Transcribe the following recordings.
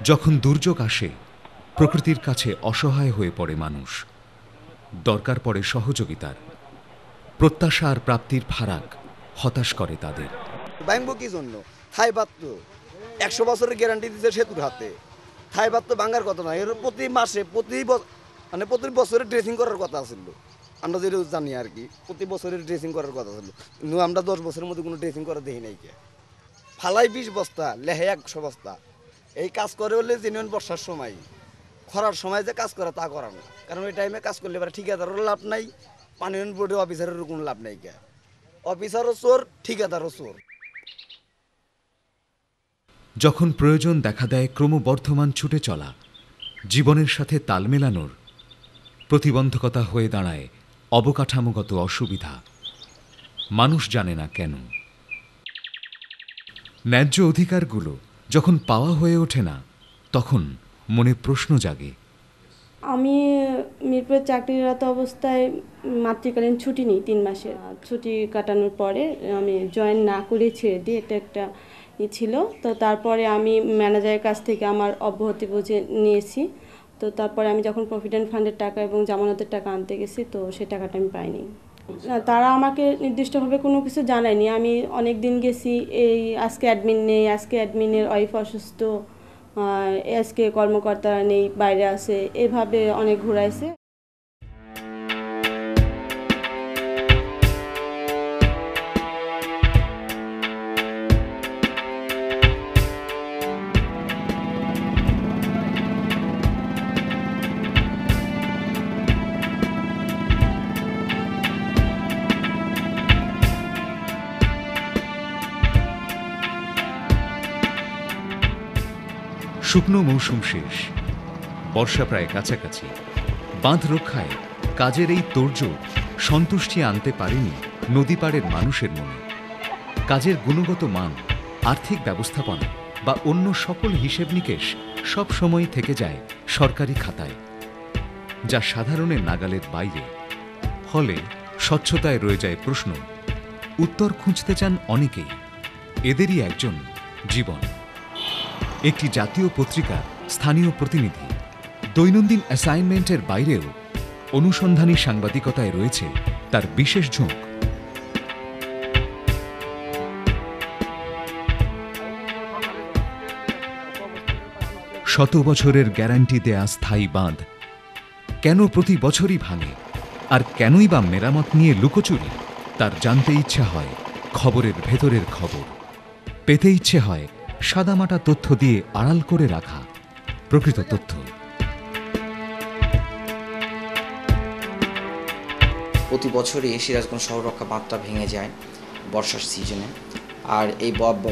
যখন দুর্যোগ আসে, প্রকৃতির কাছে অসহায় হয়ে পড়ে মানুষ। দরকার পড়ে সহযোগিতার। প্রত্যাশা আর প্রাপ্তির ফারাক হতাশ করে তাদের। ভাঙবো কি জন্য? থাইবাদ তো 100 বছরের গ্যারান্টি দিতে সেতুর হাতে। থাইবাদ তো ভাঙার কথা না। এর প্রতি মাসে প্রতি বছরে ড্রেসিং করার কথা ছিল। আমরা যেটা জানি আর কি, প্রতি বছরের ড্রেসিং করার কথা ছিল। কিন্তু আমরা 10 বছরের মধ্যে কোনো ড্রেসিং করা দেখি নাই কে। ফালাই 20 বস্তা, লেহে 100 বস্তা। এই কাজ করে হলে জেনুইন বর্ষার সময়, খরার সময় যে কাজ করে তা করা না। কারণ ওই টাইমে কাজ করলে এবার ঠিকাদারেরও লাভ নাই, পানি উন্নয়ন বোর্ডে অফিসারেরও কোনো লাভ নাই কে। অফিসারও চোর, ঠিকাদারও চোর। যখন প্রয়োজন দেখা দেয় ক্রমবর্ধমান ছুটে চলা, জীবনের সাথে তাল মেলানোর, প্রতিবন্ধকতা হয়ে দাঁড়ায় অবকাঠামোগত অসুবিধা। মানুষ জানে না কেন। ন্যায্য অধিকারগুলো যখন পাওয়া হয়ে ওঠে না, তখন মনে প্রশ্ন জাগে। আমি মিরপুরে চাকরিরত অবস্থায় মাতৃকালীন ছুটি নিই 3 মাসের। ছুটি কাটানোর পরে আমি জয়েন না করে ছেড়ে দিই, এটা একটা ছিল। তো তারপরে আমি ম্যানেজারের কাছ থেকে আমার অব্যাহতি বুঝে নিয়েছি। তো তারপরে আমি যখন প্রভিডেন্ট ফান্ডের টাকা এবং জামানতের টাকা আনতে গেছি, তো সেই টাকাটা আমি পাইনি। তারা আমাকে নির্দিষ্টভাবে কোনো কিছু জানায়নি। আমি অনেক দিন গেছি, এই আজকে অ্যাডমিন নেই, আজকে অ্যাডমিনের ওয়াইফ অসুস্থ, আজকে কর্মকর্তা নেই, বাইরে আছে, এভাবে অনেক ঘুরাইছে। শুকনো মৌসুম শেষ, বর্ষা প্রায় কাছাকাছি। বাঁধ রক্ষায় কাজের এই তোড়জোড় সন্তুষ্টি আনতে পারেনি নদী পাড়ের মানুষের মনে। কাজের গুণগত মান, আর্থিক ব্যবস্থাপনা বা অন্য সকল হিসেব নিকেশ সব সময় থেকে যায় সরকারি খাতায়, যা সাধারণের নাগালের বাইরে। ফলে স্বচ্ছতায় রয়ে যায় প্রশ্ন। উত্তর খুঁজতে চান অনেকেই। এদেরই একজন জীবন, একটি জাতীয় পত্রিকার স্থানীয় প্রতিনিধি। দৈনন্দিন অ্যাসাইনমেন্টের বাইরেও অনুসন্ধানী সাংবাদিকতায় রয়েছে তার বিশেষ ঝোঁক। শত বছরের গ্যারান্টি দেয়া স্থায়ী বাঁধ কেন প্রতি বছরই ভাঙে, আর কেনই বা মেরামত নিয়ে লুকোচুরি? তার জানতে ইচ্ছা হয় খবরের ভেতরের খবর, পেতে ইচ্ছে হয় সাদামাটা তথ্য দিয়ে আড়াল করে রাখা প্রকৃত তথ্য। প্রতি বছরই সিরাজগঞ্জ শহর রক্ষা বাঁধটা ভেঙে যায় বর্ষার সিজনে। আর এই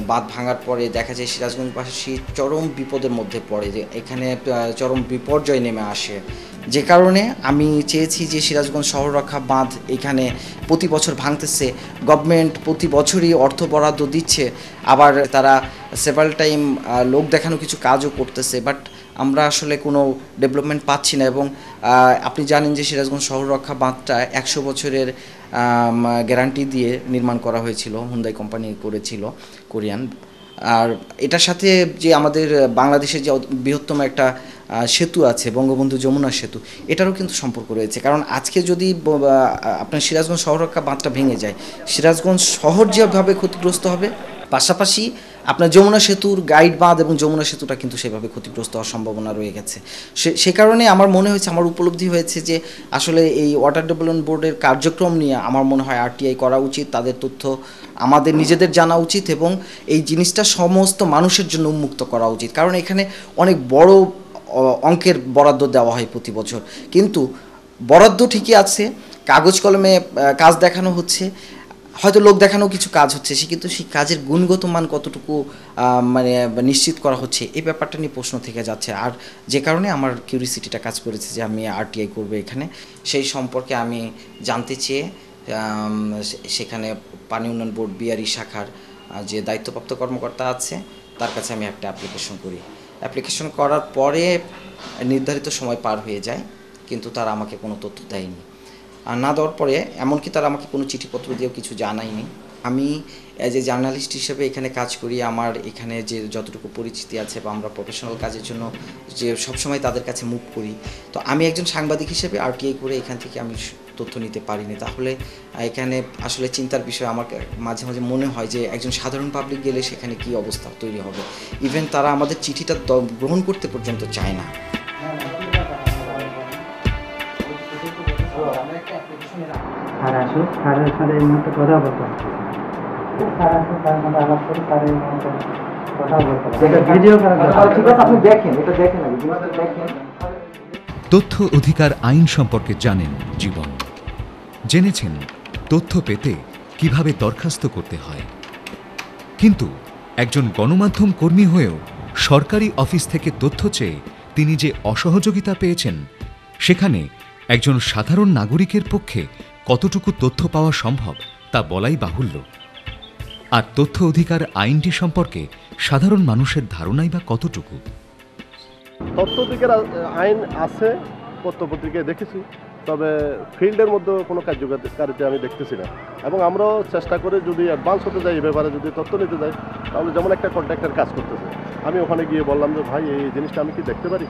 বাঁধ ভাঙার পরে দেখা যায় সিরাজগঞ্জবাসী চরম বিপদের মধ্যে পড়ে, যে এখানে চরম বিপর্যয় নেমে আসে। যে কারণে আমি চেয়েছি যে সিরাজগঞ্জ শহর রক্ষা বাঁধ এখানে প্রতি বছর ভাঙতেছে, গভর্নমেন্ট প্রতি বছরই অর্থ বরাদ্দ দিচ্ছে, আবার তারা সেভারাল টাইম লোক দেখানো কিছু কাজও করতেছে, বাট আমরা আসলে কোনো ডেভেলপমেন্ট পাচ্ছি না। এবং আপনি জানেন যে সিরাজগঞ্জ শহর রক্ষা বাঁধটা 100 বছরের গ্যারান্টি দিয়ে নির্মাণ করা হয়েছিল, হুন্দাই কোম্পানি করেছিল, কোরিয়ান। আর এটার সাথে যে আমাদের বাংলাদেশের যে বৃহত্তম একটা সেতু আছে, বঙ্গবন্ধু যমুনা সেতু, এটারও কিন্তু সম্পর্ক রয়েছে। কারণ আজকে যদি আপনার সিরাজগঞ্জ শহর রক্ষা বাঁধটা ভেঙে যায়, সিরাজগঞ্জ শহর যেভাবে ক্ষতিগ্রস্ত হবে, পাশাপাশি আপনার যমুনা সেতুর গাইড বাঁধ এবং যমুনা সেতুটা কিন্তু সেভাবে ক্ষতিগ্রস্ত হওয়ার সম্ভাবনা রয়ে গেছে। সে কারণে আমার মনে হয়েছে, আমার উপলব্ধি হয়েছে যে আসলে এই ওয়াটার ডেভেলপমেন্ট বোর্ডের কার্যক্রম নিয়ে আমার মনে হয় আরটিআই করা উচিত, তাদের তথ্য আমাদের নিজেদের জানা উচিত এবং এই জিনিসটা সমস্ত মানুষের জন্য উন্মুক্ত করা উচিত। কারণ এখানে অনেক বড় অঙ্কের বরাদ্দ দেওয়া হয় প্রতি বছর, কিন্তু বরাদ্দ ঠিকই আছে, কাগজ কলমে কাজ দেখানো হচ্ছে, হয়তো লোক দেখানো কিছু কাজ হচ্ছে, কিন্তু সেই কাজের গুণগত মান কতটুকু মানে নিশ্চিত করা হচ্ছে, এই ব্যাপারটা নিয়ে প্রশ্ন থেকে যাচ্ছে। আর যে কারণে আমার কিউরিসিটিটা কাজ করেছে যে আমি আরটিআই করবো এখানে, সেই সম্পর্কে আমি জানতে চেয়ে সেখানে পানি উন্নয়ন বোর্ড বিআরই শাখার যে দায়িত্বপ্রাপ্ত কর্মকর্তা আছে তার কাছে আমি একটা অ্যাপ্লিকেশন করি। অ্যাপ্লিকেশন করার পরে নির্ধারিত সময় পার হয়ে যায়, কিন্তু তারা আমাকে কোনো তথ্য দেয়নি। আর না দেওয়ার পরে এমনকি তারা আমাকে কোনো চিঠিপত্র দিয়েও কিছু জানায়নি। আমি অ্যাজ এ জার্নালিস্ট হিসেবে এখানে কাজ করি। আমার এখানে যে যতটুকু পরিচিতি আছে বা আমরা প্রফেশনাল কাজের জন্য যে সবসময় তাদের কাছে মুভ করি, তো আমি একজন সাংবাদিক হিসেবে আরটিআই করে এখান থেকে আমি তথ্য নিতে পারিনি। তাহলে এখানে আসলে চিন্তার বিষয় আমার মাঝে মাঝে মনে হয় যে একজন সাধারণ পাবলিক গেলে সেখানে কী অবস্থা তৈরি হবে। ইভেন তারা আমাদের চিঠিটা গ্রহণ করতে পর্যন্ত চায় না। আর আসুক, স্যারের সাথে এই মুহূর্তে কথা বলতে হচ্ছে। স্যার আসুক, তার মধ্যে আলাপ করে স্যার এই মুহূর্তে কথা বলতে হবে। এটা ভিডিও করা ঠিক আছে, আপনি দেখেন, এটা দেখেন আগে, জিনিসটা দেখেন। তথ্য অধিকার আইন সম্পর্কে জানেন জীবন, জেনেছেন তথ্য পেতে কিভাবে দরখাস্ত করতে হয়। কিন্তু একজন গণমাধ্যম কর্মী হয়েও সরকারি অফিস থেকে তথ্য চেয়ে তিনি যে অসহযোগিতা পেয়েছেন, সেখানে একজন সাধারণ নাগরিকের পক্ষে কতটুকু তথ্য পাওয়া সম্ভব তা বলাই বাহুল্য। আর তথ্য অধিকার আইনটি সম্পর্কে সাধারণ মানুষের ধারণাই বা কতটুকু? তথ্য অধিকার আইন আছে, পত্রপত্রিকায় দেখেছি, তবে ফিল্ডের মধ্যে কোনো কার্যকারিতা আমি দেখতেছি না। এবং আমরাও চেষ্টা করে যদি অ্যাডভান্স হতে যাই, এই ব্যাপারে যদি তথ্য নিতে যাই, তাহলে যেমন একটা কন্ট্রাক্টর কাজ করতেছে, আমি ওখানে গিয়ে বললাম যে ভাই এই জিনিসটা আমি কি দেখতে পারি?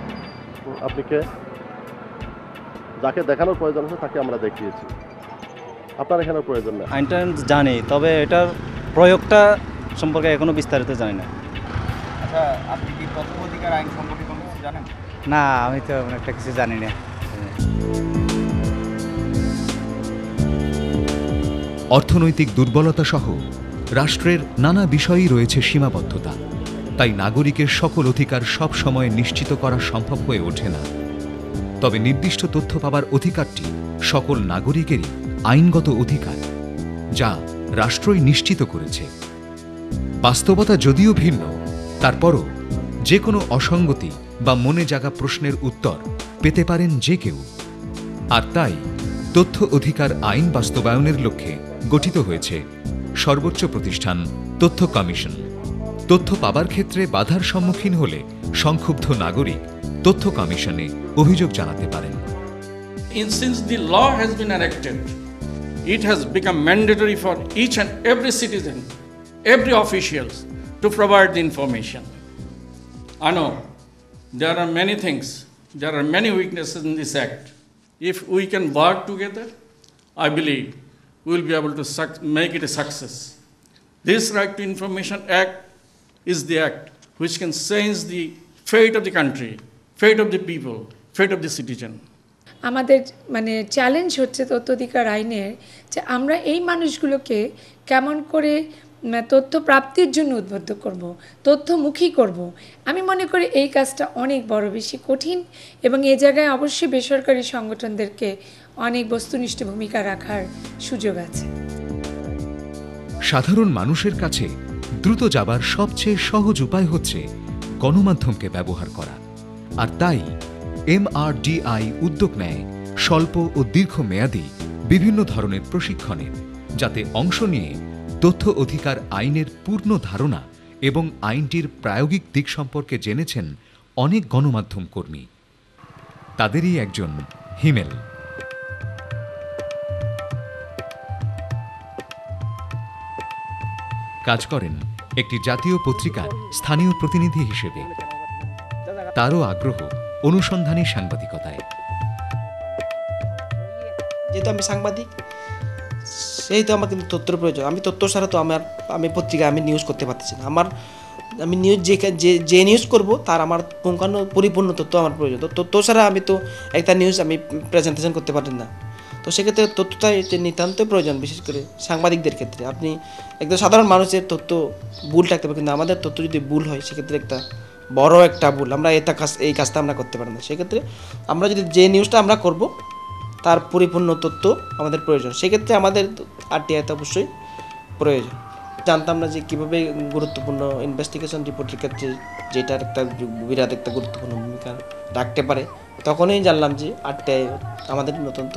আপনি কে? যাকে দেখানোর প্রয়োজন আছে তাকে আমরা দেখিয়েছি, আপনার এখানে প্রয়োজন না। আইনটা জানি, তবে এটার প্রয়োগটা সম্পর্কে এখনো বিস্তারিত জানি না। আচ্ছা, আপনি কি তথ্য অধিকার আইন সম্পর্কে কোনো কিছু জানেন? না, আমি তো একটা কিছু জানি না। অর্থনৈতিক দুর্বলতা সহ রাষ্ট্রের নানা বিষয়েই রয়েছে সীমাবদ্ধতা, তাই নাগরিকের সকল অধিকার সব সময় নিশ্চিত করা সম্ভব হয়ে ওঠে না। তবে নির্দিষ্ট তথ্য পাবার অধিকারটি সকল নাগরিকেরই আইনগত অধিকার, যা রাষ্ট্রই নিশ্চিত করেছে। বাস্তবতা যদিও ভিন্ন, তারপরও যে কোনো অসঙ্গতি বা মনে জাগা প্রশ্নের উত্তর পেতে পারেন যে কেউ। আর তাই তথ্য অধিকার আইন বাস্তবায়নের লক্ষ্যে গঠিত হয়েছে সর্বোচ্চ প্রতিষ্ঠান তথ্য কমিশন। তথ্য পাবার ক্ষেত্রে বাধার সম্মুখীন হলে সংক্ষুব্ধ নাগরিক তথ্য কমিশনে অভিযোগ জানাতে পারেন। Since the law has been enacted, it has become mandatory for each and every citizen, every official to provide the information. I know there are many things, there are many weaknesses in this act. If we can work together, I believe we will be able to make it a success. This Right to Information Act is the act which can change the fate of the country, fate of the people, fate of the citizen. আমাদের challenge হচ্ছে তথ্য অধিকার আইনের যে আমরা এই মানুষগুলোকে কেমন করে তথ্য প্রাপ্তির জন্য উদ্বুদ্ধ করব, তথ্যমুখী করব। আমি মনে করি এই কাজটা অনেক বড় বেশি কঠিন, এবং এ জায়গায় অবশ্যই বেসরকারি সংগঠনদেরকে অনেক বস্তুনিষ্ঠ ভূমিকা রাখার সুযোগ আছে। সাধারণ মানুষের কাছে দ্রুত যাবার সবচেয়ে সহজ উপায় হচ্ছে গণমাধ্যমকে ব্যবহার করা। আর তাই MRDI উদ্যোগ নেয় স্বল্প ও দীর্ঘমেয়াদী বিভিন্ন ধরনের প্রশিক্ষণের, যাতে অংশ নিয়ে তথ্য অধিকার আইনের পূর্ণ ধারণা এবং আইনটির প্রায়োগিক দিক সম্পর্কে জেনেছেন অনেক গণমাধ্যম কর্মী। তাদেরই একজন হিমেল। কাজ করেন একটি জাতীয় পত্রিকার স্থানীয় প্রতিনিধি হিসেবে। তারও আগ্রহ অনুসন্ধানী সাংবাদিকতায়। যেহেতু আমি সাংবাদিক, সেই তো আমার কিন্তু তথ্যের প্রয়োজন। আমি তথ্য ছাড়া তো আমি পত্রিকা আমি নিউজ করতে পারতেছি না। আমি নিউজ যে নিউজ করব তার আমার পরিপূর্ণ তথ্য আমার প্রয়োজন। তো তথ্য ছাড়া আমি তো একটা নিউজ আমি প্রেজেন্টেশন করতে পারি না। তো সেক্ষেত্রে তথ্যটা নিতান্তই প্রয়োজন, বিশেষ করে সাংবাদিকদের ক্ষেত্রে। আপনি একদম সাধারণ মানুষের তথ্য ভুল থাকতে পারে, কিন্তু আমাদের তথ্য যদি ভুল হয় সেক্ষেত্রে একটা বড় একটা ভুল, আমরা এই কাজটা আমরা করতে পারি না। সেক্ষেত্রে আমরা যদি যে নিউজটা আমরা করব তার পরিপূর্ণ তথ্য আমাদের প্রয়োজন। সেক্ষেত্রে আমাদের আরটিআইতে অবশ্যই প্রয়োজন। জানতাম না যে কীভাবে গুরুত্বপূর্ণ ইনভেস্টিগেশন রিপোর্টের ক্ষেত্রে যেটার একটা বিরাট একটা গুরুত্বপূর্ণ ভূমিকা রাখতে পারে, তখনই জানলাম যে আরটিআই আমাদের অত্যন্ত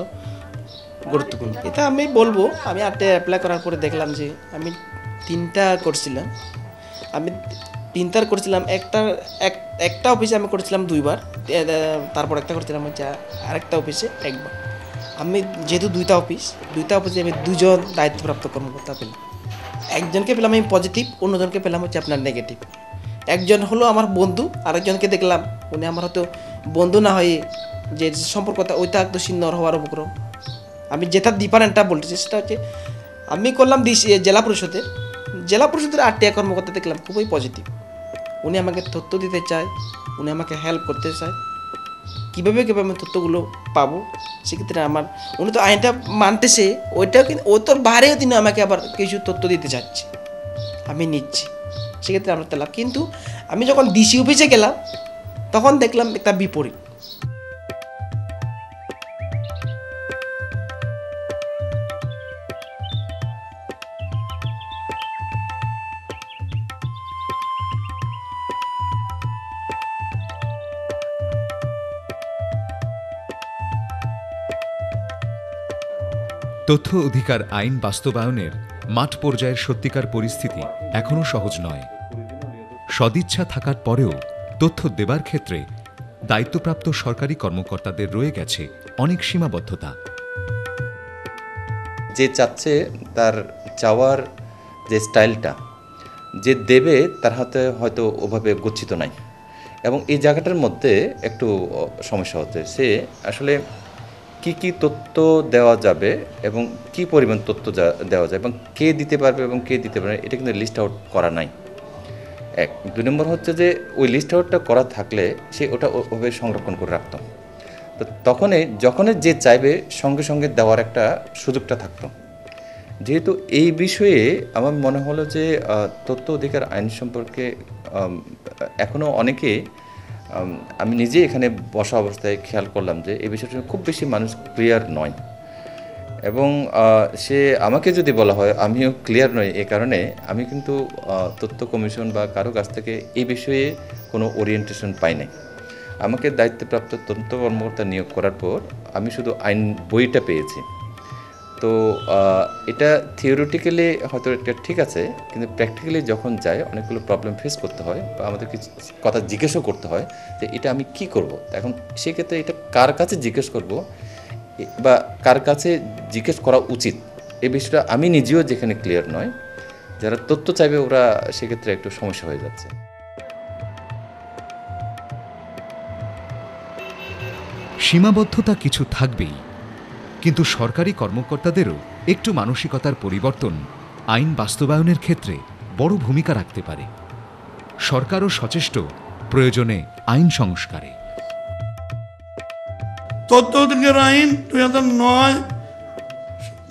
গুরুত্বপূর্ণ। এটা আমি বলবো, আমি আরটিআই অ্যাপ্লাই করার পরে দেখলাম যে আমি তিনটা করছিলাম, একটা অফিসে আমি করেছিলাম 2বার, তারপর একটা করছিলাম হচ্ছে আরেকটা অফিসে 1বার। আমি যেহেতু দুইটা অফিসে আমি 2জন দায়িত্বপ্রাপ্ত কর্মকর্তা পেলাম। একজনকে পেলাম আমি পজিটিভ, অন্যজনকে পেলাম হচ্ছে আপনার নেগেটিভ। একজন হলো আমার বন্ধু, আরেকজনকে দেখলাম উনি আমার হয়তো বন্ধু না হয়ে যে সম্পর্কটা ওইটা একটু সিন্নর হওয়ার উপক্রম। আমি যেটা ডিফারেন্টটা বলতেছি সেটা হচ্ছে আমি করলাম জেলা পরিষদের 8টা কর্মকর্তা দেখলাম খুবই পজিটিভ। উনি আমাকে তথ্য দিতে চায়, উনি আমাকে হেল্প করতে চায়, কীভাবে আমি তথ্যগুলো পাবো। সেক্ষেত্রে উনি তো আইনটা মানতেছে, ওইটাও কিন্তু ও তোর বাইরেও তিনি আমাকে আবার কিছু তথ্য দিতে চাচ্ছে, আমি নিচ্ছি। সেক্ষেত্রে আমরা পেলাম। কিন্তু আমি যখন ডিসি অফিসে গেলাম তখন দেখলাম একটা বিপরীত। তথ্য অধিকার আইন বাস্তবায়নের মাঠ পর্যায়ের সত্যিকার পরিস্থিতি এখনও সহজ নয়। সদিচ্ছা থাকার পরেও তথ্য দেবার ক্ষেত্রে দায়িত্বপ্রাপ্ত সরকারি কর্মকর্তাদের রয়ে গেছে অনেক সীমাবদ্ধতা। যে চাচ্ছে তার চাওয়ার যে স্টাইলটা যে দেবে তার হাতে হয়তো ওভাবে গচ্ছিত নাই, এবং এই জায়গাটার মধ্যে একটু সমস্যা হচ্ছে। সে আসলে কি তথ্য দেওয়া যাবে এবং কি পরিমাণ তথ্য দেওয়া যায় এবং কে দিতে পারবে এবং কে দিতে পারবে এটা কিন্তু লিস্ট আউট করা নাই। 2 নম্বর হচ্ছে যে ওই লিস্ট আউটটা করা থাকলে সে ওটা ওভাবে সংরক্ষণ করে রাখতো, তো যখনই যে চাইবে সঙ্গে সঙ্গে দেওয়ার একটা সুযোগটা থাকতো। যেহেতু এই বিষয়ে আমার মনে হলো যে তথ্য অধিকার আইন সম্পর্কে এখনও অনেকে, আমি নিজে এখানে বসা অবস্থায় খেয়াল করলাম যে এই বিষয়টা খুব বেশি মানুষ ক্লিয়ার নয়, এবং সে আমাকে যদি বলা হয় আমিও ক্লিয়ার নই। এ কারণে আমি কিন্তু তথ্য কমিশন বা কারো কাছ থেকে এই বিষয়ে কোনো ওরিয়েন্টেশন পাই নাই। আমাকে দায়িত্বপ্রাপ্ত তথ্য কর্মকর্তা নিয়োগ করার পর আমি শুধু আইন বইটা পেয়েছি। তো এটা থিওরিটিক্যালি হয়তো এটা ঠিক আছে, কিন্তু প্র্যাকটিক্যালি যখন যায় অনেকগুলো প্রবলেম ফেস করতে হয় বা আমাদের কিছু কথা জিজ্ঞেসও করতে হয় যে এটা আমি কি করব। এখন সেক্ষেত্রে এটা কার কাছে জিজ্ঞেস করব বা কার কাছে জিজ্ঞেস করা উচিত এই বিষয়টা আমি নিজেও যেখানে ক্লিয়ার নয়, যারা তথ্য চাইবে ওরা সেক্ষেত্রে একটু সমস্যা হয়ে যাচ্ছে। সীমাবদ্ধতা কিছু থাকবেই, কিন্তু সরকারি কর্মকর্তাদেরও একটু মানসিকতার পরিবর্তন আইন বাস্তবায়নের ক্ষেত্রে বড় ভূমিকা রাখতে পারে। সরকারও সচেষ্ট প্রয়োজনে আইন সংস্কারে। তথ্য অধিকার আইন 2009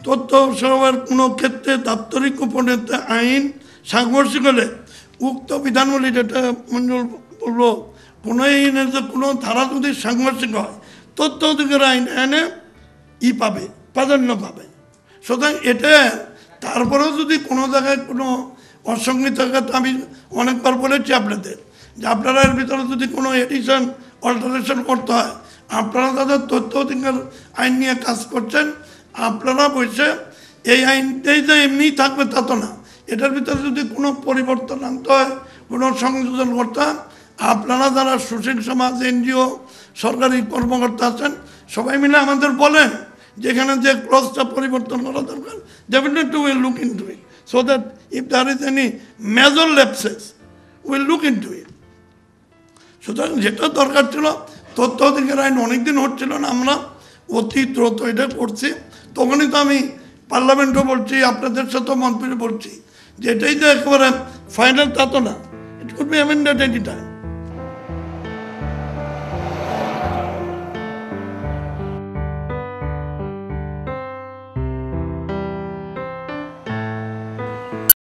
তথ্য সরবরাহের কোনো ক্ষেত্রে দাপ্তরিক গোপনীয়তা আইন সাংঘর্ষিক হলে উক্ত বিধানবলী, যেটা মঞ্জুর বলল, কোনো আইনের যে কোনো ধারা যদি সাংঘর্ষিক হয় তথ্য অধিকার আইন এনে পাবে, প্রাধান্য পাবে। সুতরাং এটা তারপরেও যদি কোনো জায়গায় কোনো অসঙ্গতি থাকে, আমি অনেকবার বলেছি আপনাদের যে আপনারা এর ভিতরে যদি কোনো এডিশন অল্টারেশন করতে হয়, আপনারা তাদের তথ্য অধিকার আইন নিয়ে কাজ করছেন, আপনারা বসে এই আইনটাই যে এমনিই থাকবে তা তো না, এটার ভিতরে যদি কোনো পরিবর্তন আনতে হয়, কোনো সংযোজন করতে হয়, আপনারা যারা সুশীল সমাজ, এনজিও, সরকারি কর্মকর্তা আছেন সবাই মিলে আমাদের বলেন যেখানে যে ক্লজটা পরিবর্তন করা দরকার, definitely will look into it, so that if there is any major lapses will look into it. সুতরাং যেটা দরকার ছিল, তথ্য অধিকার আইন অনেকদিন হচ্ছিল না, আমরা অতি দ্রুত এটা করছি। তখনই তো আমি পার্লামেন্টও বলছি, আপনাদের সাথেও মন্ত্রী বলছি যে এটাই যে একেবারে ফাইনাল তা তো না, it could be amended any time.